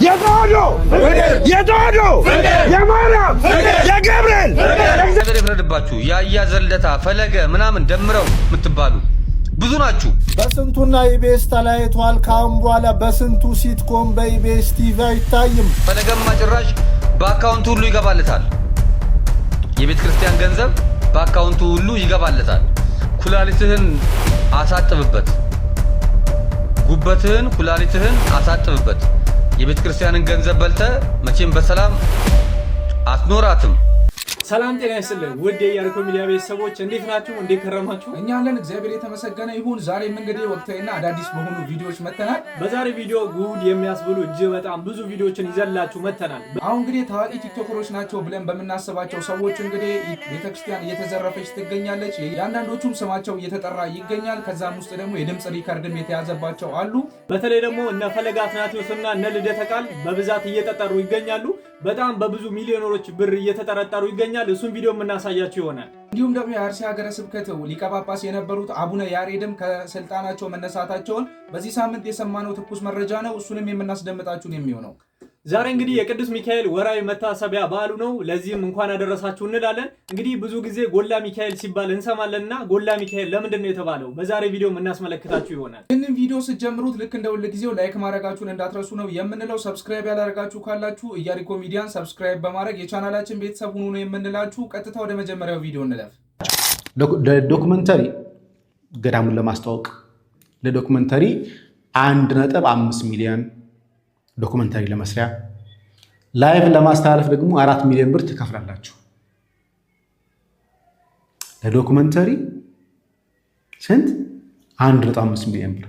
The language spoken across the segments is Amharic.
የታዶ የማርያም የገብርኤል ነገር ይፍረድባችሁ። ያያ ዘልደታ ፈለገ ምናምን ደምረው የምትባሉ ብዙ ናችሁ። በስንቱና ኢቢኤስ ተለያይቷል። ካሁን በኋላ በስንቱ ሲትኮም በኢቢኤስ ቲቪ አይታይም። ፈለገማ ጭራሽ በአካውንቱ ሁሉ ይገባለታል። የቤተ ክርስቲያን ገንዘብ በአካውንቱ ሁሉ ይገባለታል። ኩላሊትህን አሳጥብበት፣ ጉበትህን ኩላሊትህን አሳጥብበት። የቤተ ክርስቲያንን ገንዘብ በልተ መቼም በሰላም አትኖራትም። ሰላም ጤና ይስጥልን ውድ የኢያሪኮ ሚዲያ ቤተሰቦች እንዴት ናችሁ? እንዴት ከረማችሁ? እኛ አለን እግዚአብሔር የተመሰገነ ይሁን። ዛሬም እንግዲህ ወቅታዊና አዳዲስ በሆኑ ቪዲዮዎች መተናል። በዛሬ ቪዲዮ ጉድ የሚያስብሉ እጅግ በጣም ብዙ ቪዲዮዎችን ይዘላችሁ መተናል። አሁን እንግዲህ ታዋቂ ቲክቶከሮች ናቸው ብለን በምናስባቸው ሰዎች እንግዲህ ቤተክርስቲያን እየተዘረፈች ትገኛለች። የአንዳንዶቹም ስማቸው እየተጠራ ይገኛል። ከዛም ውስጥ ደግሞ የድምፅ ሪከርድም የተያዘባቸው አሉ። በተለይ ደግሞ እነ ፈለገ አትናቴዎስና እነ ልደተ ቃል በብዛት እየተጠሩ ይገኛሉ። በጣም በብዙ ሚሊዮነሮች ብር እየተጠረጠሩ ይገኛል። እሱን ቪዲዮ የምናሳያችሁ ይሆናል። እንዲሁም ደግሞ የአርሲ ሀገረ ስብከት ሊቀ ጳጳስ የነበሩት አቡነ ያሬድም ከስልጣናቸው መነሳታቸውን በዚህ ሳምንት የሰማነው ትኩስ መረጃ ነው። እሱንም የምናስደምጣችሁን የሚሆነው ዛሬ እንግዲህ የቅዱስ ሚካኤል ወራዊ መታሰቢያ በዓሉ ነው። ለዚህም እንኳን አደረሳችሁ እንላለን። እንግዲህ ብዙ ጊዜ ጎላ ሚካኤል ሲባል እንሰማለንና ጎላ ሚካኤል ለምንድን ነው የተባለው? በዛሬ ቪዲዮ የምናስመለክታችሁ ይሆናል። ይህንን ቪዲዮ ስትጀምሩት ልክ እንደ ሁል ጊዜው ላይክ ማድረጋችሁን እንዳትረሱ ነው የምንለው። ሰብስክራይብ ያላደረጋችሁ ካላችሁ ኢያሪኮ ሚዲያን ሰብስክራይብ በማድረግ የቻናላችን ቤተሰብ ሁኑ ነው የምንላችሁ። ቀጥታ ወደ መጀመሪያው ቪዲዮ እንለፍ። ለዶክመንተሪ ገዳሙን ለማስተዋወቅ ለዶክመንተሪ 1.5 ሚሊዮን ዶክመንታሪ ለመስሪያ ላይቭ ለማስተላለፍ ደግሞ 4 ሚሊዮን ብር ትከፍላላችሁ። ለዶክመንታሪ ስንት? 1.5 ሚሊዮን ብር።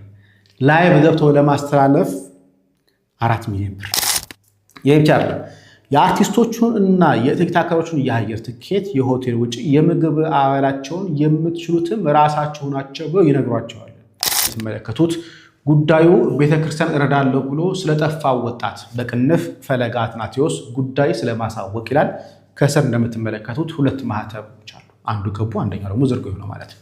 ላይቭ ገብቶ ለማስተላለፍ 4 ሚሊዮን ብር። ይህ ብቻ አይደለም። የአርቲስቶቹን እና የቲክቶከሮቹን የአየር ትኬት፣ የሆቴል ውጪ፣ የምግብ አበላቸውን የምትችሉትም ራሳችሁ ናቸው ብለው ይነግሯቸዋል። የምትመለከቱት ጉዳዩ ቤተክርስቲያን እረዳለሁ ብሎ ስለጠፋው ወጣት በቅንፍ ፈለገ አትናቴዎስ ጉዳይ ስለማሳወቅ ይላል። ከስር እንደምትመለከቱት 2 ማህተቦች አሉ። አንዱ ክቡ አንደኛው ደግሞ ዝርጉ ነው ማለት ነው።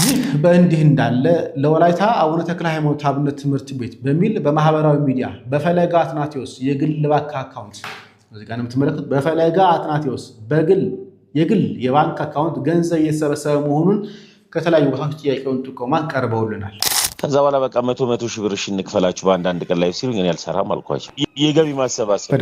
ይህ በእንዲህ እንዳለ ለወላይታ አቡነ ተክለ ሃይማኖት አብነት ትምህርት ቤት በሚል በማህበራዊ ሚዲያ በፈለገ አትናቴዎስ የግል ባንክ አካውንት እዚህ ጋር እንደምትመለከቱት በፈለገ አትናቴዎስ የግል የባንክ አካውንት ገንዘብ እየተሰበሰበ መሆኑን ከተለያዩ ቦታዎች ጥያቄውን ጥቆማ ቀርበውልናል። ከዛ በኋላ በቃ 100 ሺህ ብር እንክፈላችሁ በአንዳንድ ቀን ላይ ሲሉኝ እኔ አልሰራም አልኳቸው። የገቢ ማሰባሰብ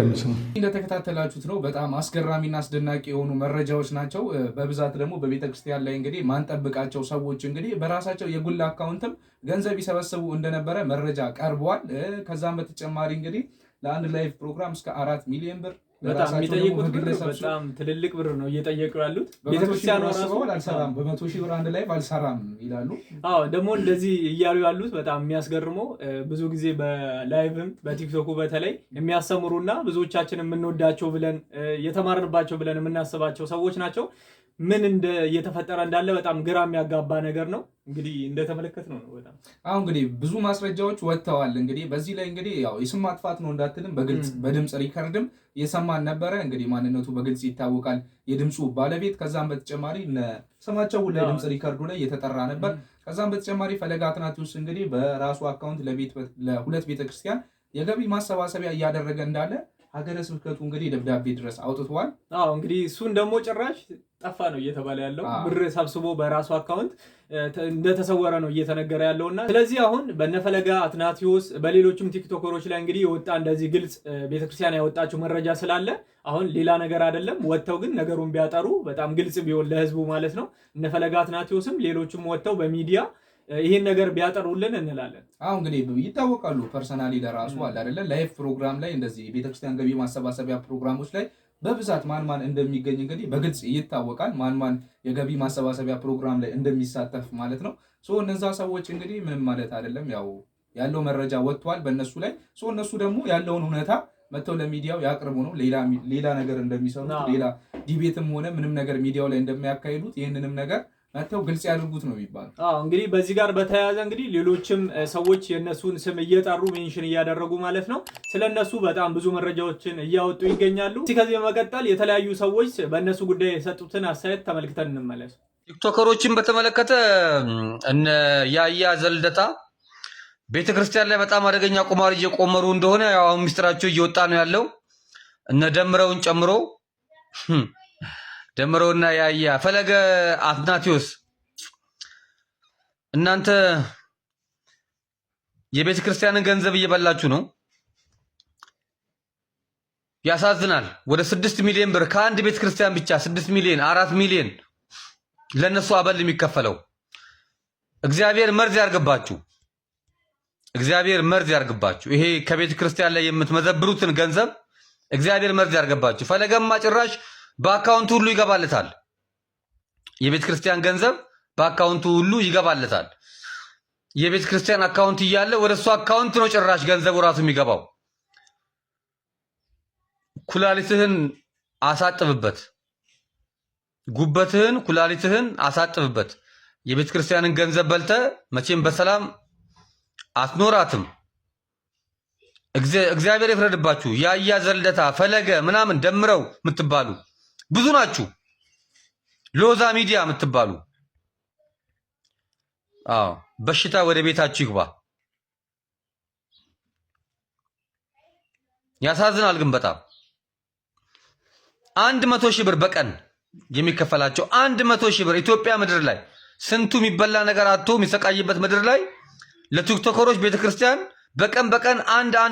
እንደተከታተላችሁት ነው። በጣም አስገራሚና አስደናቂ የሆኑ መረጃዎች ናቸው። በብዛት ደግሞ በቤተክርስቲያን ላይ እንግዲህ ማንጠብቃቸው ሰዎች እንግዲህ በራሳቸው የግል አካውንትም ገንዘብ ይሰበስቡ እንደነበረ መረጃ ቀርቧል። ከዛም በተጨማሪ እንግዲህ ለአንድ ላይቭ ፕሮግራም እስከ 4 ሚሊዮን ብር በጣም የሚጠይቁት ብር በጣም ትልልቅ ብር ነው እየጠየቁ ያሉት። ቤተክርስቲያኑ ራሱ አልሰራም በ100 ሺህ ብር አንድ ላይ አልሰራም ይላሉ። አዎ ደግሞ እንደዚህ እያሉ ያሉት በጣም የሚያስገርመው ብዙ ጊዜ በላይቭም በቲክቶኩ በተለይ የሚያስተምሩና ብዙዎቻችን የምንወዳቸው ብለን የተማርንባቸው ብለን የምናስባቸው ሰዎች ናቸው። ምን እየተፈጠረ እንዳለ በጣም ግራ የሚያጋባ ነገር ነው። እንግዲህ እንደተመለከት ነው በጣም አሁን እንግዲህ ብዙ ማስረጃዎች ወጥተዋል። እንግዲህ በዚህ ላይ እንግዲህ ያው የስም ማጥፋት ነው እንዳትልም በግልጽ በድምፅ ሪከርድም የሰማን ነበረ። እንግዲህ ማንነቱ በግልጽ ይታወቃል የድምፁ ባለቤት። ከዛም በተጨማሪ ስማቸው ሁሉ ድምፅ ሪከርዱ ላይ የተጠራ ነበር። ከዛም በተጨማሪ ፈለገ አትናቴዎስ እንግዲህ በራሱ አካውንት ለሁለት ቤተክርስቲያን የገቢ ማሰባሰቢያ እያደረገ እንዳለ ሀገረ ስብከቱ እንግዲህ ደብዳቤ ድረስ አውጥቷል። አዎ እንግዲህ እሱን ደግሞ ጭራሽ ጠፋ ነው እየተባለ ያለው። ብር ሰብስቦ በራሱ አካውንት እንደተሰወረ ነው እየተነገረ ያለውና ስለዚህ አሁን በነፈለገ አትናቴዎስ በሌሎችም ቲክቶከሮች ላይ እንግዲህ የወጣ እንደዚህ ግልጽ ቤተክርስቲያን ያወጣችው መረጃ ስላለ አሁን ሌላ ነገር አይደለም። ወጥተው ግን ነገሩን ቢያጠሩ በጣም ግልጽ ቢሆን ለህዝቡ ማለት ነው። እነፈለገ አትናቴዎስም ሌሎችም ወጥተው በሚዲያ ይሄን ነገር ቢያጠሩልን እንላለን። አሁን እንግዲህ ይታወቃሉ ፐርሰናሊ ለራሱ አለ አይደለ ላይቭ ፕሮግራም ላይ እንደዚህ ቤተክርስቲያን ገቢ ማሰባሰቢያ ፕሮግራሞች ላይ በብዛት ማን እንደሚገኝ እንግዲህ በግልጽ ይታወቃል። ማን የገቢ ማሰባሰቢያ ፕሮግራም ላይ እንደሚሳተፍ ማለት ነው። እነዛ ሰዎች እንግዲህ ምንም ማለት አይደለም ያለው መረጃ ወጥቷል በእነሱ ላይ። እነሱ ደግሞ ያለውን እውነታ መተው ለሚዲያው ያቅርቡ ነው። ሌላ ነገር እንደሚሰሩት ሌላ ዲቤትም ሆነ ምንም ነገር ሚዲያው ላይ እንደሚያካሂዱት ይህንንም ነገር መተው ግልጽ ያድርጉት ነው የሚባለው። እንግዲህ በዚህ ጋር በተያያዘ እንግዲህ ሌሎችም ሰዎች የነሱን ስም እየጠሩ ሜንሽን እያደረጉ ማለት ነው ስለነሱ በጣም ብዙ መረጃዎችን እያወጡ ይገኛሉ። ከዚህ በመቀጠል የተለያዩ ሰዎች በእነሱ ጉዳይ የሰጡትን አስተያየት ተመልክተን እንመለስ። ቲክቶከሮችን በተመለከተ እነ ያያ ዘልደታ ቤተክርስቲያን ላይ በጣም አደገኛ ቁማር እየቆመሩ እንደሆነ ያው ሚስጥራቸው እየወጣ ነው ያለው። እነ ደምረውን ጨምሮ ደምረውና ያያ ፈለገ አትናቴዎስ እናንተ የቤተክርስቲያንን ገንዘብ እየበላችሁ ነው። ያሳዝናል። ወደ 6 ሚሊዮን ብር ከአንድ ቤተክርስቲያን ብቻ 6 ሚሊዮን 4 ሚሊዮን ለነሱ አበል የሚከፈለው። እግዚአብሔር መርዝ ያርግባችሁ። እግዚአብሔር መርዝ ያርግባችሁ። ይሄ ከቤተክርስቲያን ላይ የምትመዘብሩትን ገንዘብ እግዚአብሔር መርዝ ያርግባችሁ። ፈለገማ ጭራሽ በአካውንቱ ሁሉ ይገባለታል። የቤተክርስቲያን ገንዘብ በአካውንቱ ሁሉ ይገባለታል። የቤተክርስቲያን አካውንት እያለ ወደ እሱ አካውንት ነው ጭራሽ ገንዘቡ ራሱ የሚገባው። ኩላሊትህን አሳጥብበት፣ ጉበትህን ኩላሊትህን አሳጥብበት። የቤተክርስቲያንን ገንዘብ በልተ መቼም በሰላም አትኖራትም። እግዚአብሔር ይፍረድባችሁ። ያያ ዘልደታ ፈለገ ምናምን ደምረው የምትባሉ ብዙ ናችሁ። ሎዛ ሚዲያ የምትባሉ በሽታ ወደ ቤታችሁ ይግባ። ያሳዝናል ግን በጣም 100 ሺህ ብር በቀን የሚከፈላቸው 100 ሺህ ብር ኢትዮጵያ ምድር ላይ ስንቱ የሚበላ ነገር አጥቶ የሚሰቃይበት ምድር ላይ ለቲክቶከሮች ቤተክርስቲያን በቀን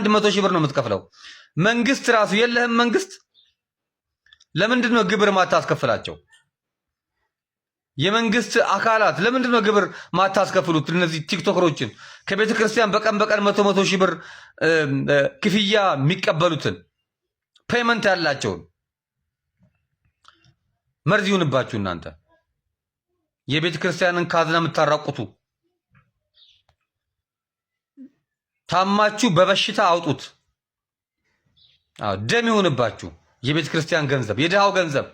100 ሺህ ብር ነው የምትከፍለው። መንግስት ራሱ የለህም። መንግስት ለምንድን ነው ግብር ማታስከፍላቸው? የመንግስት አካላት ለምንድን ነው ግብር ማታስከፍሉት? እነዚህ ቲክቶከሮችን ከቤተክርስቲያን በቀን 100 ሺህ ብር ክፍያ የሚቀበሉትን ፔመንት ያላቸውን መርዝ ይሁንባችሁ። እናንተ የቤተክርስቲያንን ካዝና የምታራቁቱ ታማችሁ በበሽታ አውጡት። ደም ይሁንባችሁ። የቤተክርስቲያን ገንዘብ የድሃው ገንዘብ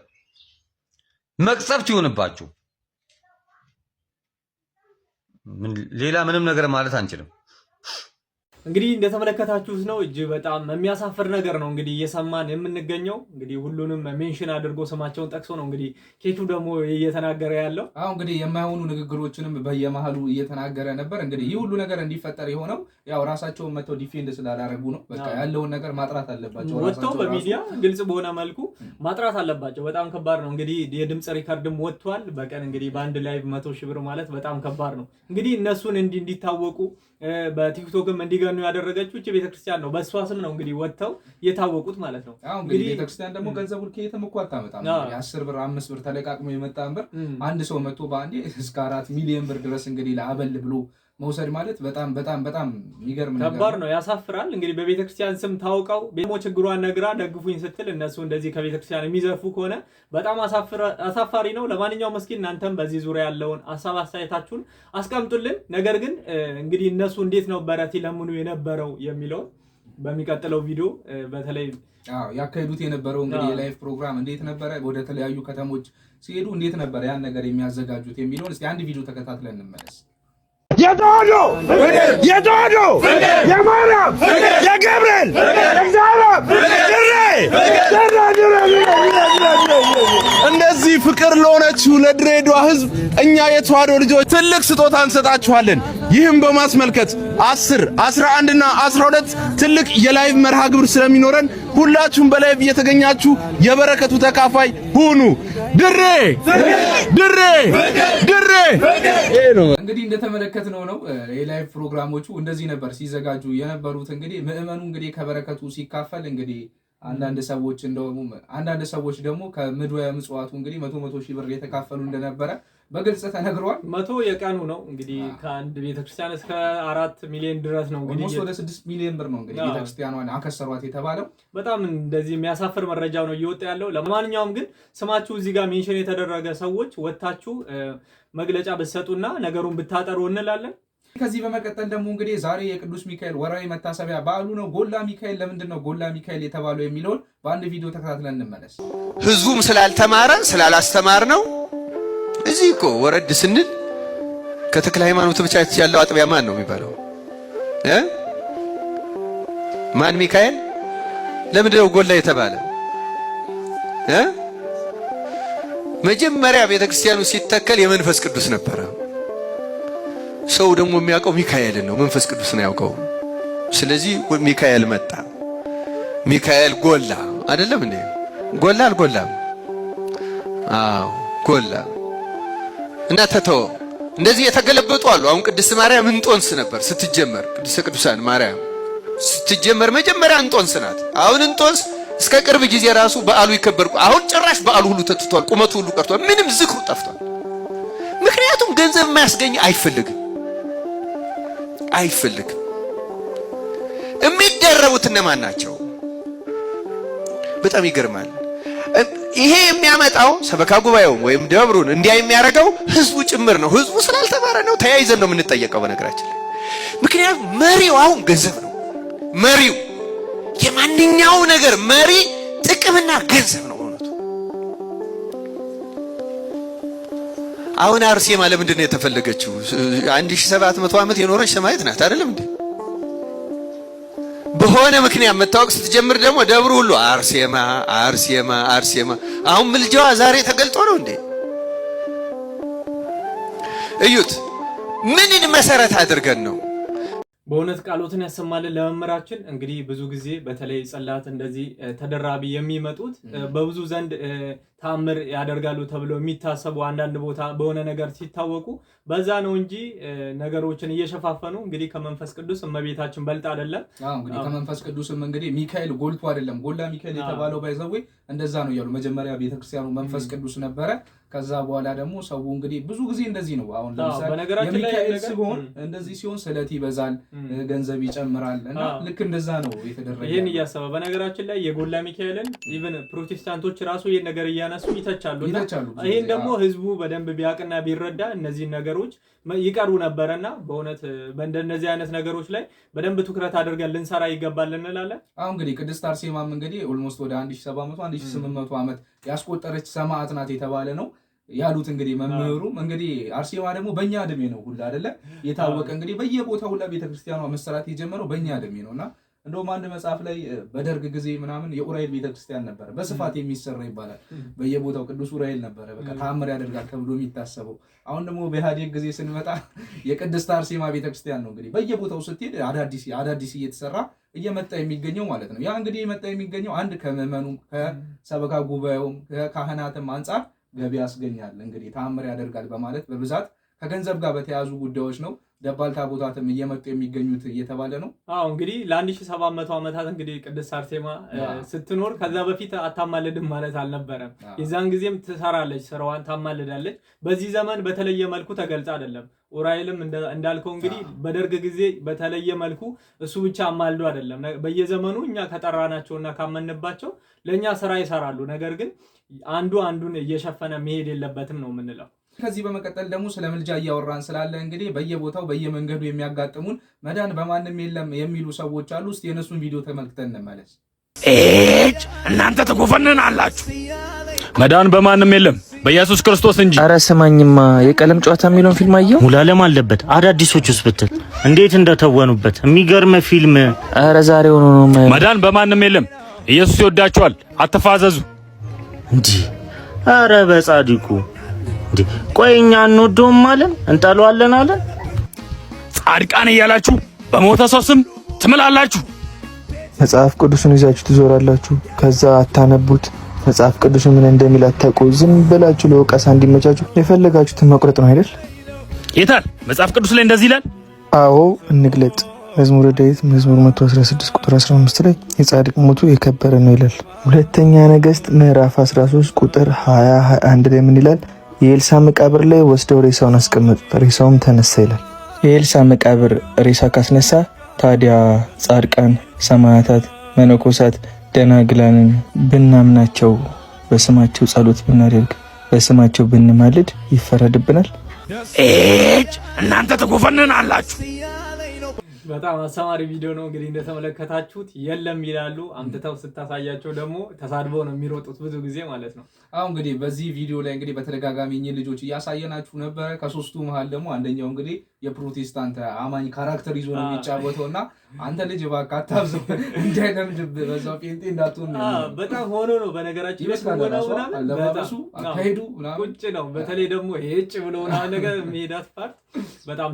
መቅሰፍት ይሁንባችሁ። ሌላ ምንም ነገር ማለት አንችልም። እንግዲህ እንደተመለከታችሁት ነው። እጅግ በጣም የሚያሳፍር ነገር ነው እንግዲህ እየሰማን የምንገኘው። እንግዲህ ሁሉንም ሜንሽን አድርጎ ስማቸውን ጠቅሶ ነው እንግዲህ ኬቱ ደግሞ እየተናገረ ያለው። እንግዲህ የማይሆኑ ንግግሮችንም በየመሃሉ እየተናገረ ነበር። እንግዲህ ይህ ሁሉ ነገር እንዲፈጠር የሆነው ያው ራሳቸውን መተው ዲፌንድ ስላላረጉ ነው። በቃ ያለውን ነገር ማጥራት አለባቸው። ወጥተው በሚዲያ ግልጽ በሆነ መልኩ ማጥራት አለባቸው። በጣም ከባድ ነው። እንግዲህ የድምጽ ሪካርድም ወጥቷል። በቀን እንግዲህ በአንድ ላይቭ 100 ሺህ ብር ማለት በጣም ከባድ ነው። እንግዲህ እነሱን እንዲታወቁ በቲክቶክም እንዲገኑ ያደረገችው እቺ ቤተክርስቲያን ነው። በእሷ ስም ነው እንግዲህ ወጥተው የታወቁት ማለት ነው። እንግዲህ ቤተክርስቲያን ደግሞ ገንዘቡን ከየትም እኮ አታመጣም። 10 ብር 5 ብር ተለቃቅሞ የመጣን ብር አንድ ሰው መጥቶ በአንዴ እስከ 4 ሚሊዮን ብር ድረስ እንግዲህ ለአበል ብሎ መውሰድ ማለት በጣም የሚገርም ነገር ከባድ ነው። ያሳፍራል። እንግዲህ በቤተክርስቲያን ስም ታውቀው ደግሞ ችግሯን ነግራ ደግፉኝ ስትል እነሱ እንደዚህ ከቤተክርስቲያን የሚዘርፉ ከሆነ በጣም አሳፋሪ ነው። ለማንኛውም እስኪ እናንተም በዚህ ዙሪያ ያለውን ሀሳብ አስተያየታችሁን አስቀምጡልን። ነገር ግን እንግዲህ እነሱ እንዴት ነው በረት ለምኑ የነበረው የሚለው በሚቀጥለው ቪዲዮ በተለይ ያካሄዱት የነበረው እንግዲህ የላይቭ ፕሮግራም እንዴት ነበረ፣ ወደ ተለያዩ ከተሞች ሲሄዱ እንዴት ነበር ያን ነገር የሚያዘጋጁት የሚለውን እስቲ አንድ ቪዲዮ ተከታትለን እንመለስ። የተዋሕዶ የማርያም የገብርኤል እንደዚህ ፍቅር ለሆነችው ለድሬዳዋ ሕዝብ እኛ የተዋሕዶ ልጆች ትልቅ ስጦታ እንሰጣችኋለን። ይህም በማስመልከት 10፣ 11 እና 12 ትልቅ የላይቭ መርሃ ግብር ስለሚኖረን ሁላችሁም በላይቭ እየተገኛችሁ የበረከቱ ተካፋይ ሁኑ። ድሬ እንግዲህ እንደተመለከትነው ነው የላይቭ ፕሮግራሞቹ እንደዚህ ነበር ሲዘጋጁ የነበሩት። እንግዲህ ምዕመኑ እንግዲህ ከበረከቱ ሲካፈል እንግዲህ አንዳንድ ሰዎች ደግሞ ከምድወ ምጽዋቱ እንግዲህ 100 ሺህ ብር የተካፈሉ እንደነበረ በግልጽ ተነግሯል። 100 የቀኑ ነው እንግዲህ ከአንድ ቤተክርስቲያን እስከ 4 ሚሊዮን ድረስ ነው እንግዲህ ወደ 6 ሚሊዮን ብር ነው እንግዲህ ቤተክርስቲያኗን አከሰሯት የተባለው። በጣም እንደዚህ የሚያሳፍር መረጃ ነው እየወጣ ያለው። ለማንኛውም ግን ስማችሁ እዚህ ጋር ሜንሽን የተደረገ ሰዎች ወጣችሁ መግለጫ ብትሰጡና ነገሩን ብታጠሩ እንላለን። ከዚህ በመቀጠል ደግሞ እንግዲህ ዛሬ የቅዱስ ሚካኤል ወራዊ መታሰቢያ በዓሉ ነው። ጎላ ሚካኤል ለምንድን ነው ጎላ ሚካኤል የተባለው የሚለውን በአንድ ቪዲዮ ተከታትለን እንመለስ። ህዝቡም ስላልተማረ ስላላስተማር ነው። እዚህ እኮ ወረድ ስንል ከተክለ ሃይማኖት ብቻ ያለው አጥቢያ ማን ነው የሚባለው? ማን ሚካኤል? ለምንድን ነው ጎላ የተባለ? መጀመሪያ ቤተክርስቲያኑ ሲተከል የመንፈስ ቅዱስ ነበረ። ሰው ደግሞ የሚያውቀው ሚካኤልን ነው፣ መንፈስ ቅዱስን ያውቀው። ስለዚህ ሚካኤል መጣ። ሚካኤል ጎላ አይደለም እንዴ? ጎላ አልጎላም? አዎ ጎላ እና ተተወ። እንደዚህ የተገለበጡ አሉ። አሁን ቅድስት ማርያም እንጦንስ ነበር ስትጀመር። ቅድስተ ቅዱሳን ማርያም ስትጀመር መጀመሪያ እንጦንስ ናት። አሁን እንጦንስ እስከ ቅርብ ጊዜ ራሱ በዓሉ ይከበር። አሁን ጭራሽ በዓሉ ሁሉ ተትቷል፣ ቁመቱ ሁሉ ቀርቷል፣ ምንም ዝክሩ ጠፍቷል። ምክንያቱም ገንዘብ የማያስገኝ አይፈልግም። የሚደረቡት እነማን ናቸው? በጣም ይገርማል። ይሄ የሚያመጣው ሰበካ ጉባኤው ወይም ደብሩን እንዲያ የሚያደርገው ህዝቡ ጭምር ነው። ህዝቡ ስላልተማረ ነው። ተያይዘን ነው የምንጠየቀው በነገራችን ላይ። ምክንያቱም መሪው አሁን ገንዘብ ነው። መሪው የማንኛው ነገር መሪ ጥቅምና ገንዘብ ነው በእውነቱ። አሁን አርሴማ ለምንድን ነው የተፈለገችው? 1700 ዓመት የኖረች ሰማዕት ናት አይደለም እንዴ? በሆነ ምክንያት መታወቅ ስትጀምር ደግሞ ደብሩ ሁሉ አርሴማ አርሴማ አርሴማ። አሁን ምልጃዋ ዛሬ ተገልጦ ነው እንዴ? እዩት፣ ምንን መሰረት አድርገን ነው? በእውነት ቃሎትን ያሰማልን ለመምህራችን። እንግዲህ ብዙ ጊዜ በተለይ ጸላት እንደዚህ ተደራቢ የሚመጡት በብዙ ዘንድ ታምር ያደርጋሉ ተብለው የሚታሰቡ አንዳንድ ቦታ በሆነ ነገር ሲታወቁ በዛ ነው እንጂ ነገሮችን እየሸፋፈኑ እንግዲህ ከመንፈስ ቅዱስ እመቤታችን በልጥ አይደለም። እንግዲህ ከመንፈስ ቅዱስም እንግዲህ ሚካኤል ጎልቶ አይደለም። ጎላ ሚካኤል የተባለው ባይዘው እንደዛ ነው እያሉ መጀመሪያ ቤተክርስቲያኑ መንፈስ ቅዱስ ነበረ። ከዛ በኋላ ደግሞ ሰው እንግዲህ ብዙ ጊዜ እንደዚህ ነው። አሁን ለምሳሌ የሚካኤል ሲሆን እንደዚህ ሲሆን ስለት ይበዛል፣ ገንዘብ ይጨምራል እና ልክ እንደዛ ነው የተደረገ። ይሄን እያሰበ በነገራችን ላይ የጎላ ሚካኤልን ኢቭን ፕሮቴስታንቶች ራሱ ይሄን ነገር እያነሱ ይተቻሉ። ይሄን ደግሞ ህዝቡ በደንብ ቢያቅና ቢረዳ እነዚህ ነገሮች ይቀሩ ነበርና በእውነት በእንደነዚህ አይነት ነገሮች ላይ በደንብ ትኩረት አድርገን ልንሰራ ይገባል እንላለን። አሁን እንግዲህ ቅድስት አርሴማም እንግዲህ ኦልሞስት ወደ 1700-1800 ዓመት ያስቆጠረች ሰማዕት ናት የተባለ ነው ያሉት እንግዲህ መምህሩም። እንግዲህ አርሴማ ደግሞ በእኛ እድሜ ነው ሁላ አይደለ የታወቀ እንግዲህ በየቦታው ሁላ ቤተክርስቲያኗ መሰራት የጀመረው በእኛ እድሜ ነውና እንደውም አንድ መጽሐፍ ላይ በደርግ ጊዜ ምናምን የኡራኤል ቤተክርስቲያን ነበረ በስፋት የሚሰራ ይባላል። በየቦታው ቅዱስ ኡራኤል ነበረ በቃ ተአምር ያደርጋል ተብሎ የሚታሰበው። አሁን ደግሞ በኢህአዴግ ጊዜ ስንመጣ የቅድስት አርሴማ ቤተክርስቲያን ነው እንግዲህ በየቦታው ስትሄድ አዳዲስ እየተሰራ እየመጣ የሚገኘው ማለት ነው። ያ እንግዲህ የመጣ የሚገኘው አንድ ከምዕመኑም ከሰበካ ጉባኤውም ከካህናትም አንጻር ገቢ ያስገኛል እንግዲህ ተአምር ያደርጋል በማለት በብዛት ከገንዘብ ጋር በተያዙ ጉዳዮች ነው ደባል ታቦታትም እየመጡ የሚገኙት እየተባለ ነው። እንግዲህ ለ1700 ዓመታት እንግዲህ ቅድስት አርሴማ ስትኖር ከዛ በፊት አታማልድም ማለት አልነበረም። የዛን ጊዜም ትሰራለች፣ ስራዋን ታማልዳለች። በዚህ ዘመን በተለየ መልኩ ተገልጻ አይደለም። ኡራኤልም እንዳልከው እንግዲህ በደርግ ጊዜ በተለየ መልኩ እሱ ብቻ አማልዶ አይደለም። በየዘመኑ እኛ ከጠራናቸውና ካመንባቸው ለኛ ስራ ይሰራሉ። ነገር ግን አንዱ አንዱን እየሸፈነ መሄድ የለበትም ነው የምንለው። ከዚህ በመቀጠል ደግሞ ስለ ምልጃ እያወራን ስላለ እንግዲህ በየቦታው በየመንገዱ የሚያጋጥሙን መዳን በማንም የለም የሚሉ ሰዎች አሉ። እስቲ የነሱን ቪዲዮ ተመልክተን እንመለስ። እናንተ ትጎፈንናላችሁ። መዳን በማንም የለም በኢየሱስ ክርስቶስ እንጂ። አረ ስማኝማ፣ የቀለም ጨዋታ የሚለውን ፊልም አየው። ሙሉዓለም አለበት። አዳዲሶቹስ ብትል እንዴት እንደተወኑበት የሚገርም ፊልም። አረ ዛሬው ነው። መዳን በማንም የለም። ኢየሱስ ይወዳችኋል፣ አትፋዘዙ። እንዴ አረ በጻድቁ እንዴ ቆይ እኛ እንወደውም አለን እንጠለዋለን አለን። ጻድቃን እያላችሁ በሞተ ሰው ስም ትምላላችሁ። መጽሐፍ ቅዱስን ይዛችሁ ትዞራላችሁ፣ ከዛ አታነቡት። መጽሐፍ ቅዱስ ምን እንደሚል አታውቁ። ዝም ብላችሁ ለወቀሳ እንዲመቻችሁ የፈለጋችሁትን መቁረጥ ነው አይደል? የታል መጽሐፍ ቅዱስ ላይ እንደዚህ ይላል? አዎ እንግለጥ። መዝሙረ ዳዊት መዝሙር 116 ቁጥር 15 ላይ የጻድቅ ሞቱ የከበረ ነው ይላል። ሁለተኛ ነገሥት ምዕራፍ 13 ቁጥር 20-21 ላይ ምን ይላል? የኤልሳ መቃብር ላይ ወስደው ሬሳውን አስቀመጡት፣ ሬሳውም ተነሳ ይላል። የኤልሳ መቃብር ሬሳ ካስነሳ ታዲያ ጻድቃን፣ ሰማዕታት፣ መነኮሳት፣ ደናግላንን ብናምናቸው፣ በስማቸው ጸሎት ብናደርግ፣ በስማቸው ብንማልድ ይፈረድብናል? እናንተ ትጎፈንናላችሁ። በጣም አስተማሪ ቪዲዮ ነው እንግዲህ እንደተመለከታችሁት። የለም ይላሉ አምጥተው ስታሳያቸው ደግሞ ተሳድበው ነው የሚሮጡት ብዙ ጊዜ ማለት ነው። እንግዲህ በዚህ ቪዲዮ ላይ እንግዲህ በተደጋጋሚ እኚህ ልጆች እያሳየናችሁ ነበረ። ከሶስቱ መሃል ደግሞ አንደኛው እንግዲህ የፕሮቴስታንት አማኝ ካራክተር ይዞ ነው የሚጫወተው እና አንተ ልጅ እባክህ አታብዘው እንዳይለምድብህ በዛው ጴንጤ እንዳትሆን በጣም ሆኖ ነው በነገራችን ለባበሱ አካሄዱ ቁጭ ነው። በተለይ ደግሞ ይህጭ ብሎ ነገር የሚሄዳት ፓርት በጣም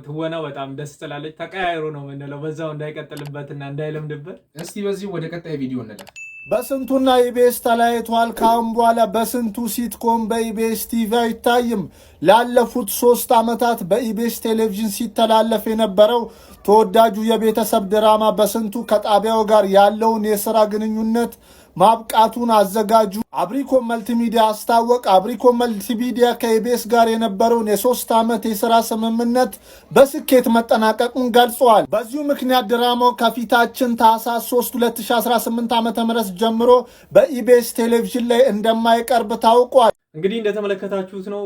ትወናው በጣም ደስ ትላለች። ተቀያይሮ ነው የምንለው በዛው እንዳይቀጥልበትና እንዳይለምድበት። እስቲ በዚህ ወደ ቀጣይ ቪዲዮ እንለፍ። በስንቱና ኢቢኤስ ተለያይቷል። ካሁን በኋላ በስንቱ ሲትኮም በኢቢኤስ ቲቪ አይታይም። ላለፉት 3 ዓመታት በኢቢኤስ ቴሌቪዥን ሲተላለፍ የነበረው ተወዳጁ የቤተሰብ ድራማ በስንቱ ከጣቢያው ጋር ያለውን የሥራ ግንኙነት ማብቃቱን አዘጋጁ አብሪኮም መልቲሚዲያ አስታወቀ። አብሪኮም መልቲሚዲያ ከኢቢኤስ ጋር የነበረውን የ3 ዓመት የሥራ ስምምነት በስኬት መጠናቀቁን ገልጿል። በዚሁ ምክንያት ድራማው ከፊታችን ታኅሳስ 3 2018 ዓ.ም ጀምሮ በኢቢኤስ ቴሌቪዥን ላይ እንደማይቀርብ ታውቋል። እንግዲህ እንደተመለከታችሁት ነው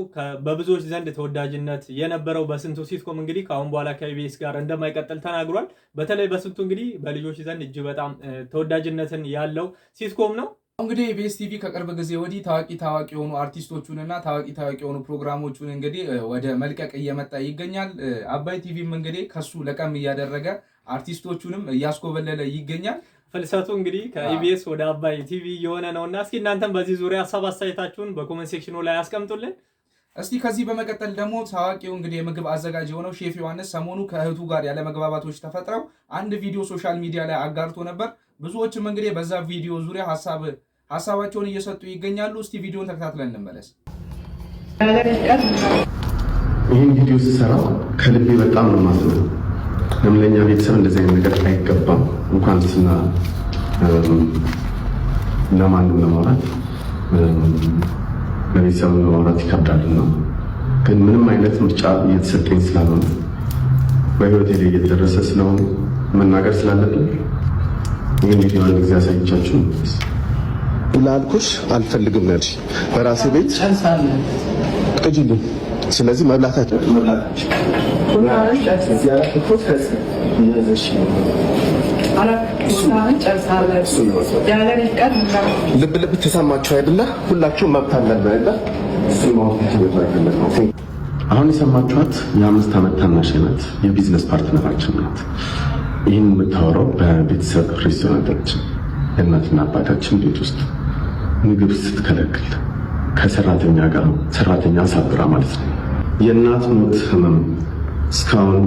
በብዙዎች ዘንድ ተወዳጅነት የነበረው በስንቱ ሲትኮም እንግዲህ ከአሁን በኋላ ከኢቢኤስ ጋር እንደማይቀጥል ተናግሯል። በተለይ በስንቱ እንግዲህ በልጆች ዘንድ እጅግ በጣም ተወዳጅነትን ያለው ሲትኮም ነው። እንግዲህ ኢቢኤስ ቲቪ ከቅርብ ጊዜ ወዲህ ታዋቂ የሆኑ አርቲስቶቹንና ታዋቂ የሆኑ ፕሮግራሞቹን እንግዲህ ወደ መልቀቅ እየመጣ ይገኛል። አባይ ቲቪም እንግዲህ ከሱ ለቀም እያደረገ አርቲስቶቹንም እያስኮበለለ ይገኛል። ፍልሰቱ እንግዲህ ከኢቢኤስ ወደ አባይ ቲቪ የሆነ ነውና እስኪ እናንተም በዚህ ዙሪያ ሀሳብ አስተያየታችሁን በኮሜንት ሴክሽኑ ላይ አስቀምጡልን። እስቲ ከዚህ በመቀጠል ደግሞ ታዋቂው እንግዲህ የምግብ አዘጋጅ የሆነው ሼፍ ዮሐንስ ሰሞኑ ከእህቱ ጋር ያለ መግባባቶች ተፈጥረው አንድ ቪዲዮ ሶሻል ሚዲያ ላይ አጋርቶ ነበር። ብዙዎችም እንግዲህ በዛ ቪዲዮ ዙሪያ ሀሳባቸውን እየሰጡ ይገኛሉ። እስቲ ቪዲዮን ተከታትለን እንመለስ። ይህን ቪዲዮ ስሰራ ከልቤ በጣም ነው የማዝነው። ለምለኛ ቤተሰብ እንደዚህ አይነት ነገር አይገባም። እንኳን ስና ለማንም ለማውራት ለቤተሰብ ለማውራት ይከብዳልና ግን ምንም አይነት ምርጫ እየተሰጠኝ ስላልሆነ በህይወቴ ላይ እየተደረሰ ስለሆነ መናገር ስላለብኝ ይህን ቪዲዮ አንድ ጊዜ አሳይቻችሁ ላልኩሽ አልፈልግም ያልሽ በራሴ ቤት ቅጂልኝ። ስለዚህ መብላታችን ልብ ተሰማችሁ አይደለ? ሁላችሁም መብት አለን አይደለ? አሁን የሰማችኋት የ5 ዓመት ታናሽ ናት። የቢዝነስ ፓርትነራችን ናት። ይህን የምታወራው በቤተሰብ ሬስቶራንታችን የእናትና አባታችን ቤት ውስጥ ምግብ ስትከለክል ከሰራተኛ ጋር ሰራተኛ ሳብራ ማለት ነው። የእናት ሞት ህመም እስካሁን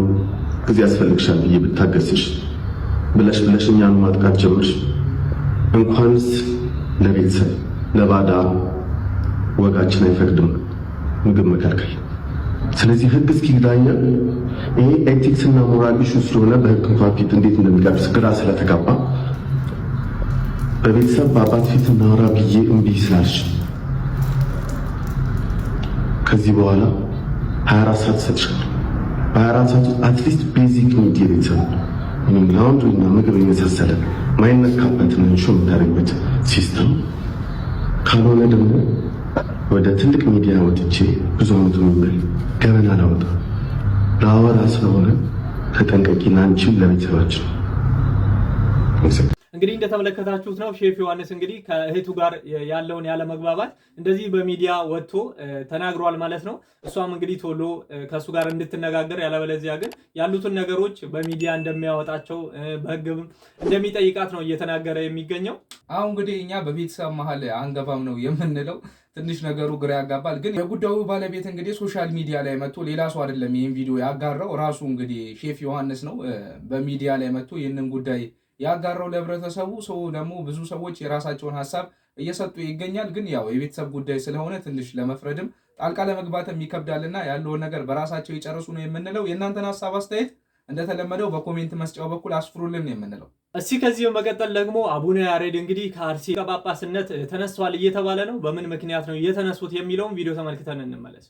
ጊዜ ያስፈልግሻል ብዬ ብታገስሽ ብለሽ እኛን ማጥቃት ጀምርሽ። እንኳንስ ለቤተሰብ ለባዳ ወጋችን አይፈቅድም ምግብ መከልከል። ስለዚህ ህግ እስኪዳኛ ይሄ ኤቲክስ እና ሞራል ኢሹ ስለሆነ በህግ እንኳን ፊት እንዴት እንደሚቀርብ ግራ ስለተጋባ በቤተሰብ በአባት ፊት እናወራ ብዬ እምቢ ስላልሽ ከዚህ በኋላ 24 ሰዓት ሰጥሻለሁ። በ24 ሰዓት አትሊስት ቤዚክ ኒድ የቤተሰብ ላውንድሪ እና ምግብ የመሳሰለ ማይነካበት መንሾ የምታደርግበት ሲስተም ካልሆነ ደግሞ ወደ ትልቅ ሚዲያ ወጥቼ ብዙ አመቱ የሚል ገበና ላወጣ ለአወራ ስለሆነ ተጠንቀቂና አንቺም ለቤተሰባችን። እንግዲህ እንደተመለከታችሁት ነው ሼፍ ዮሐንስ እንግዲህ ከእህቱ ጋር ያለውን ያለመግባባት እንደዚህ በሚዲያ ወጥቶ ተናግሯል ማለት ነው። እሷም እንግዲህ ቶሎ ከሱ ጋር እንድትነጋገር ያለበለዚያ ግን ያሉትን ነገሮች በሚዲያ እንደሚያወጣቸው በህግም እንደሚጠይቃት ነው እየተናገረ የሚገኘው። አሁን እንግዲህ እኛ በቤተሰብ መሀል አንገባም ነው የምንለው። ትንሽ ነገሩ ግራ ያጋባል። ግን የጉዳዩ ባለቤት እንግዲህ ሶሻል ሚዲያ ላይ መጥቶ ሌላ ሰው አይደለም ይህን ቪዲዮ ያጋራው ራሱ እንግዲህ ሼፍ ዮሐንስ ነው በሚዲያ ላይ መጥቶ ይህንን ጉዳይ ያጋራው ለህብረተሰቡ። ሰው ደግሞ ብዙ ሰዎች የራሳቸውን ሀሳብ እየሰጡ ይገኛል። ግን ያው የቤተሰብ ጉዳይ ስለሆነ ትንሽ ለመፍረድም ጣልቃ ለመግባትም ይከብዳልና ያለውን ነገር በራሳቸው ይጨርሱ ነው የምንለው። የእናንተን ሀሳብ አስተያየት እንደተለመደው በኮሜንት መስጫው በኩል አስፍሩልን ነው የምንለው። እስቲ ከዚህ በመቀጠል ደግሞ አቡነ ያሬድ እንግዲህ ከአርሲ ጳጳስነት ተነስተዋል እየተባለ ነው። በምን ምክንያት ነው የተነሱት የሚለውን ቪዲዮ ተመልክተን እንመለስ።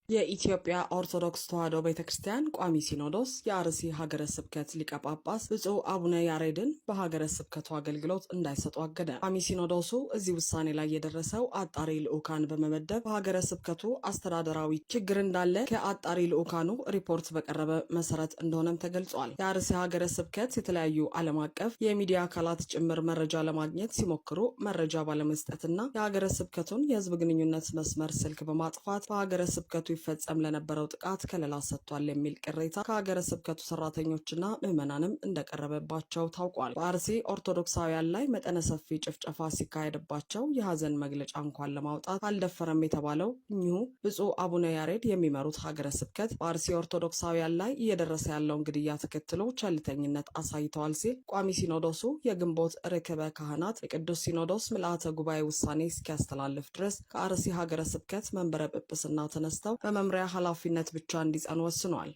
የኢትዮጵያ ኦርቶዶክስ ተዋሕዶ ቤተክርስቲያን ቋሚ ሲኖዶስ የአርሲ ሀገረ ስብከት ሊቀ ጳጳስ ብፁዕ አቡነ ያሬድን በሀገረ ስብከቱ አገልግሎት እንዳይሰጡ አገደ። ቋሚ ሲኖዶሱ እዚህ ውሳኔ ላይ የደረሰው አጣሪ ልዑካን በመመደብ በሀገረ ስብከቱ አስተዳደራዊ ችግር እንዳለ ከአጣሪ ልዑካኑ ሪፖርት በቀረበ መሰረት እንደሆነም ተገልጿል። የአርሲ ሀገረ ስብከት የተለያዩ ዓለም አቀፍ የሚዲያ አካላት ጭምር መረጃ ለማግኘት ሲሞክሩ መረጃ ባለመስጠትና የሀገረ ስብከቱን የህዝብ ግንኙነት መስመር ስልክ በማጥፋት በሀገረ ስብከቱ ይፈጸም ለነበረው ጥቃት ከለላ ሰጥቷል የሚል ቅሬታ ከሀገረ ስብከቱ ሰራተኞችና ምዕመናንም እንደቀረበባቸው ታውቋል። በአርሲ ኦርቶዶክሳውያን ላይ መጠነ ሰፊ ጭፍጨፋ ሲካሄድባቸው የሀዘን መግለጫ እንኳን ለማውጣት አልደፈረም የተባለው እኚሁ ብፁዕ አቡነ ያሬድ የሚመሩት ሀገረ ስብከት በአርሲ ኦርቶዶክሳውያን ላይ እየደረሰ ያለውን ግድያ ተከትሎ ቸልተኝነት አሳይተዋል ሲል ቋሚ ሲኖዶሱ የግንቦት ርክበ ካህናት የቅዱስ ሲኖዶስ ምልአተ ጉባኤ ውሳኔ እስኪያስተላልፍ ድረስ ከአርሲ ሀገረ ስብከት መንበረ ጵጵስና ተነስተው በመምሪያ ኃላፊነት ብቻ እንዲጸኑ ወስኗል።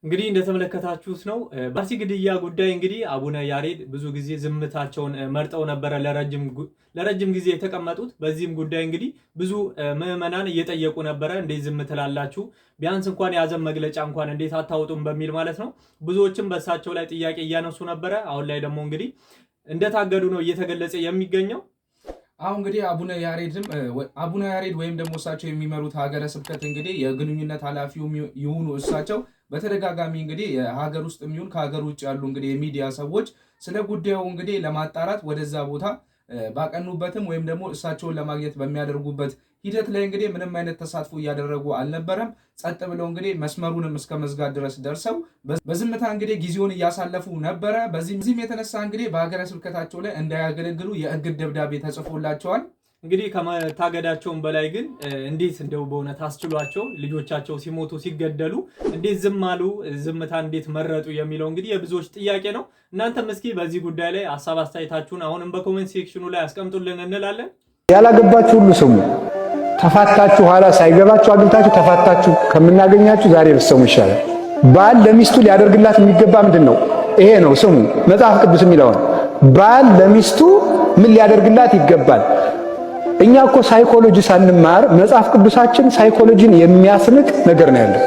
እንግዲህ እንደተመለከታችሁት ነው። በአርሲ ግድያ ጉዳይ እንግዲህ አቡነ ያሬድ ብዙ ጊዜ ዝምታቸውን መርጠው ነበረ ለረጅም ጊዜ የተቀመጡት። በዚህም ጉዳይ እንግዲህ ብዙ ምዕመናን እየጠየቁ ነበረ፣ እንዴት ዝም ትላላችሁ? ቢያንስ እንኳን የሀዘን መግለጫ እንኳን እንዴት አታወጡም? በሚል ማለት ነው። ብዙዎችም በእሳቸው ላይ ጥያቄ እያነሱ ነበረ። አሁን ላይ ደግሞ እንግዲህ እንደታገዱ ነው እየተገለጸ የሚገኘው። አሁን እንግዲህ አቡነ ያሬድ ወይም ደግሞ እሳቸው የሚመሩት ሀገረ ስብከት እንግዲህ የግንኙነት ኃላፊው ይሁኑ እሳቸው በተደጋጋሚ እንግዲህ የሀገር ውስጥ የሚሆን ከሀገር ውጭ ያሉ እንግዲህ የሚዲያ ሰዎች ስለ ጉዳዩ እንግዲህ ለማጣራት ወደዛ ቦታ ባቀኑበትም ወይም ደግሞ እሳቸውን ለማግኘት በሚያደርጉበት ሂደት ላይ እንግዲህ ምንም አይነት ተሳትፎ እያደረጉ አልነበረም። ጸጥ ብለው እንግዲህ መስመሩንም እስከ መዝጋት ድረስ ደርሰው በዝምታ እንግዲህ ጊዜውን እያሳለፉ ነበረ። በዚህም የተነሳ እንግዲህ በሀገረ ስብከታቸው ላይ እንዳያገለግሉ የእግድ ደብዳቤ ተጽፎላቸዋል። እንግዲህ ከመታገዳቸውም በላይ ግን እንዴት እንደው በእውነት አስችሏቸው ልጆቻቸው ሲሞቱ ሲገደሉ እንዴት ዝም አሉ? ዝምታ እንዴት መረጡ? የሚለው እንግዲህ የብዙዎች ጥያቄ ነው። እናንተም እስኪ በዚህ ጉዳይ ላይ ሀሳብ አስተያየታችሁን አሁንም በኮሜንት ሴክሽኑ ላይ አስቀምጡልን እንላለን። ያላገባችሁ ሁሉ ስሙ። ተፋታችሁ ኋላ ሳይገባችሁ አግብታችሁ ተፋታችሁ ከምናገኛችሁ ዛሬ ብትሰሙ ይሻላል። ባል ለሚስቱ ሊያደርግላት የሚገባ ምንድን ነው? ይሄ ነው ስሙ። መጽሐፍ ቅዱስ የሚለውን ባል ለሚስቱ ምን ሊያደርግላት ይገባል? እኛ እኮ ሳይኮሎጂ ሳንማር መጽሐፍ ቅዱሳችን ሳይኮሎጂን የሚያስንቅ ነገር ነው ያለው።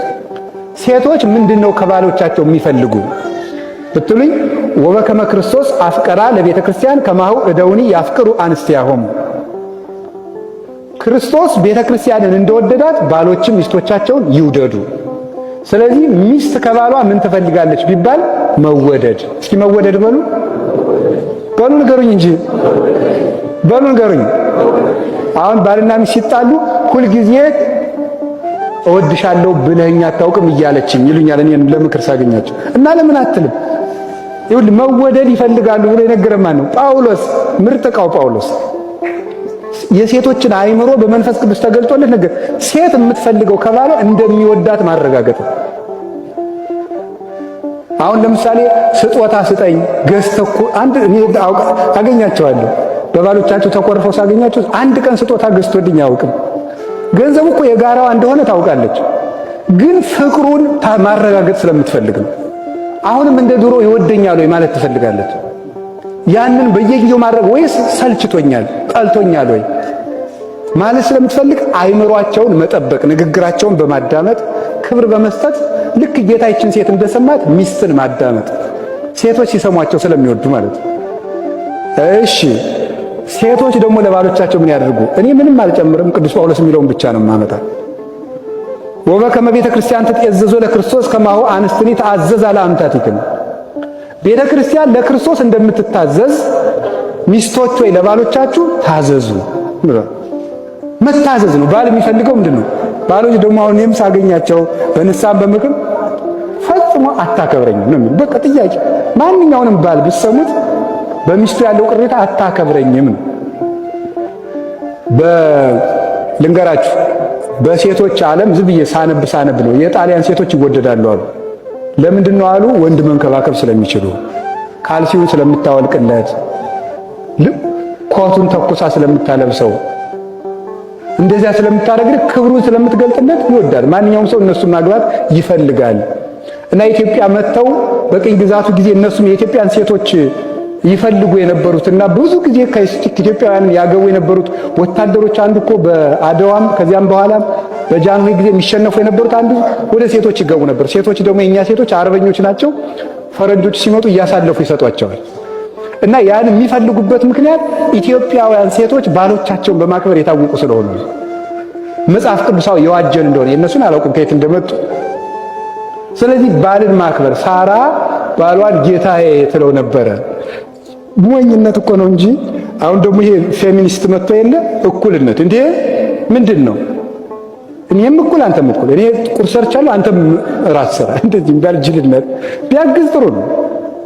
ሴቶች ምንድነው ከባሎቻቸው የሚፈልጉ ብትሉኝ፣ ወበከመ ክርስቶስ አፍቀራ ለቤተ ክርስቲያን ከማሁ እደውኒ ያፍቅሩ አንስቲያሆሙ። ክርስቶስ ቤተ ክርስቲያንን እንደወደዳት ባሎችም ሚስቶቻቸውን ይውደዱ። ስለዚህ ሚስት ከባሏ ምን ትፈልጋለች ቢባል መወደድ። እስኪ መወደድ በሉ ንገሩኝ እንጂ በሉ ንገሩኝ። አሁን ባልና ሚስት ሲጣሉ ሁልጊዜ እወድሻለሁ ብለኸኝ አታውቅም እያለችኝ ይሉኛል እኔን ለምክር ሳገኛቸው እና ለምን አትልም? ይሁን መወደድ ይፈልጋሉ ብሎ የነገረን ማን ነው? ጳውሎስ። ምርጥ ዕቃው ጳውሎስ የሴቶችን አእምሮ በመንፈስ ቅዱስ ተገልጦለት ነገር ሴት የምትፈልገው ከባሏ እንደሚወዳት ማረጋገጥ። አሁን ለምሳሌ ስጦታ ስጠኝ ገዝተኩ አንድ እኔ አገኛቸዋለሁ በባሎቻቸው ተቆርፈው ሳገኛቸው አንድ ቀን ስጦታ ገዝቶልኝ አያውቅም። ገንዘቡ እኮ የጋራዋ እንደሆነ ታውቃለች፣ ግን ፍቅሩን ማረጋገጥ ስለምትፈልግ ነው። አሁንም እንደ ድሮ ይወደኛል ወይ ማለት ትፈልጋለች። ያንን በየጊዜው ማድረግ ወይስ ሰልችቶኛል ጠልቶኛል ወይ ማለት ስለምትፈልግ አይምሯቸውን መጠበቅ፣ ንግግራቸውን በማዳመጥ ክብር በመስጠት ልክ ጌታችን ሴት እንደሰማት ሚስትን ማዳመጥ፣ ሴቶች ሲሰሟቸው ስለሚወዱ ማለት ነው። እሺ ሴቶች ደግሞ ለባሎቻቸው ምን ያደርጉ? እኔ ምንም አልጨምርም፣ ቅዱስ ጳውሎስ የሚለውን ብቻ ነው ማመጣ። ወበከመ ቤተ ክርስቲያን ተጠዘዞ ለክርስቶስ ከማሁ አንስትኒ ተአዘዝ ለአምታቲክም። ቤተ ክርስቲያን ለክርስቶስ እንደምትታዘዝ ሚስቶች ወይ ለባሎቻችሁ ታዘዙ። መታዘዝ ነው ባል የሚፈልገው ምንድን ነው? ባሎች ደግሞ አሁን እኔም ሳገኛቸው በንስሐም በምክር ፈጽሞ አታከብረኝም ነው የሚል። በቃ ጥያቄ ማንኛውንም ባል ብትሰሙት በሚስቱ ያለው ቅሬታ አታከብረኝም ነው። ልንገራችሁ በሴቶች ዓለም ዝም ብዬ ሳነብ ነው የጣሊያን ሴቶች ይወደዳሉ አሉ። ለምንድን ነው አሉ? ወንድ መንከባከብ ስለሚችሉ፣ ካልሲውን ስለምታወልቅለት፣ ኮቱን ተኩሳ ስለምታለብሰው፣ እንደዚያ ስለምታደርግ ክብሩን ስለምትገልጥለት ይወዳል። ማንኛውም ሰው እነሱን ማግባት ይፈልጋል። እና ኢትዮጵያ መጥተው በቅኝ ግዛቱ ጊዜ እነሱም የኢትዮጵያን ሴቶች ይፈልጉ የነበሩትና ብዙ ጊዜ ከኢትዮጵያውያን ያገቡ የነበሩት ወታደሮች አንዱ እኮ በአድዋም ከዚያም በኋላ በጃንሆይ ጊዜ የሚሸነፉ የነበሩት አንዱ ወደ ሴቶች ይገቡ ነበር። ሴቶች ደግሞ የኛ ሴቶች አርበኞች ናቸው። ፈረንጆች ሲመጡ እያሳለፉ ይሰጧቸዋል። እና ያን የሚፈልጉበት ምክንያት ኢትዮጵያውያን ሴቶች ባሎቻቸውን በማክበር የታወቁ ስለሆኑ መጽሐፍ ቅዱሳዊ የዋጀን እንደሆነ የእነሱን አላውቅም ከየት እንደመጡ። ስለዚህ ባልን ማክበር ሳራ ባሏን ጌታዬ ትለው ነበረ። ሞኝነት እኮ ነው እንጂ አሁን ደግሞ ይሄ ፌሚኒስት መጥቶ የለ እኩልነት እንዴ ምንድን ነው? እኔም እኩል አንተም እኩል፣ እኔ ቁርስ ሰርቻለሁ አንተም ራት ስራ። እንደዚህ የሚባል ጅልነት ቢያግዝ ጥሩ ነው።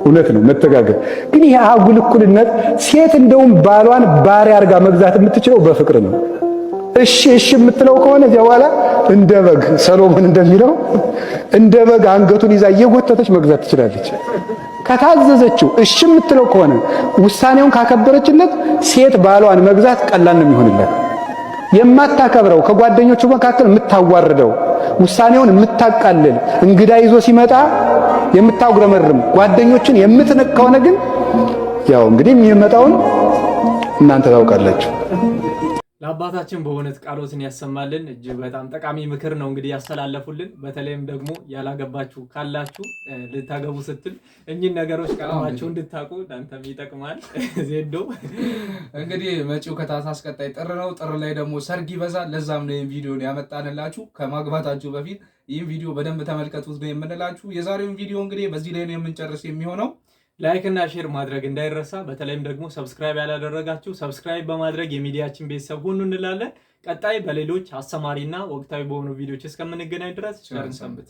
እውነት ነው መተጋገር። ግን ይሄ አጉል እኩልነት፣ ሴት እንደውም ባሏን ባሪያ አድርጋ መግዛት የምትችለው በፍቅር ነው። እሺ እሺ የምትለው ከሆነ እዚያ በኋላ እንደ በግ ሰሎሞን እንደሚለው እንደ በግ አንገቱን ይዛ እየጎተተች መግዛት ትችላለች። ከታዘዘችው እሺ የምትለው ከሆነ ውሳኔውን ካከበረችለት ሴት ባሏን መግዛት ቀላል ነው የሚሆንላት። የማታከብረው ከጓደኞቹ መካከል የምታዋርደው ውሳኔውን የምታቃልል እንግዳ ይዞ ሲመጣ የምታጉረመርም ጓደኞችን የምትንቅ ከሆነ ግን ያው እንግዲህ የሚመጣውን እናንተ ታውቃላችሁ። ለአባታችን በእውነት ቃሎትን ያሰማልን። እጅግ በጣም ጠቃሚ ምክር ነው እንግዲህ ያስተላለፉልን። በተለይም ደግሞ ያላገባችሁ ካላችሁ ልታገቡ ስትል እኚህን ነገሮች ቀድማችሁ እንድታውቁ እናንተም ይጠቅማል። ዜዶ እንግዲህ መጪው ከታህሳስ ቀጣይ ጥር ነው። ጥር ላይ ደግሞ ሰርግ ይበዛል። ለዛም ነው ይህን ቪዲዮን ያመጣንላችሁ። ከማግባታችሁ በፊት ይህን ቪዲዮ በደንብ ተመልከቱት ነው የምንላችሁ። የዛሬውን ቪዲዮ እንግዲህ በዚህ ላይ ነው የምንጨርስ የሚሆነው። ላይክ እና ሼር ማድረግ እንዳይረሳ። በተለይም ደግሞ ሰብስክራይብ ያላደረጋችሁ ሰብስክራይብ በማድረግ የሚዲያችን ቤተሰብ ሁኑ እንላለን። ቀጣይ በሌሎች አስተማሪና ወቅታዊ በሆኑ ቪዲዮዎች እስከምንገናኝ ድረስ ቸር ሰንብቱ።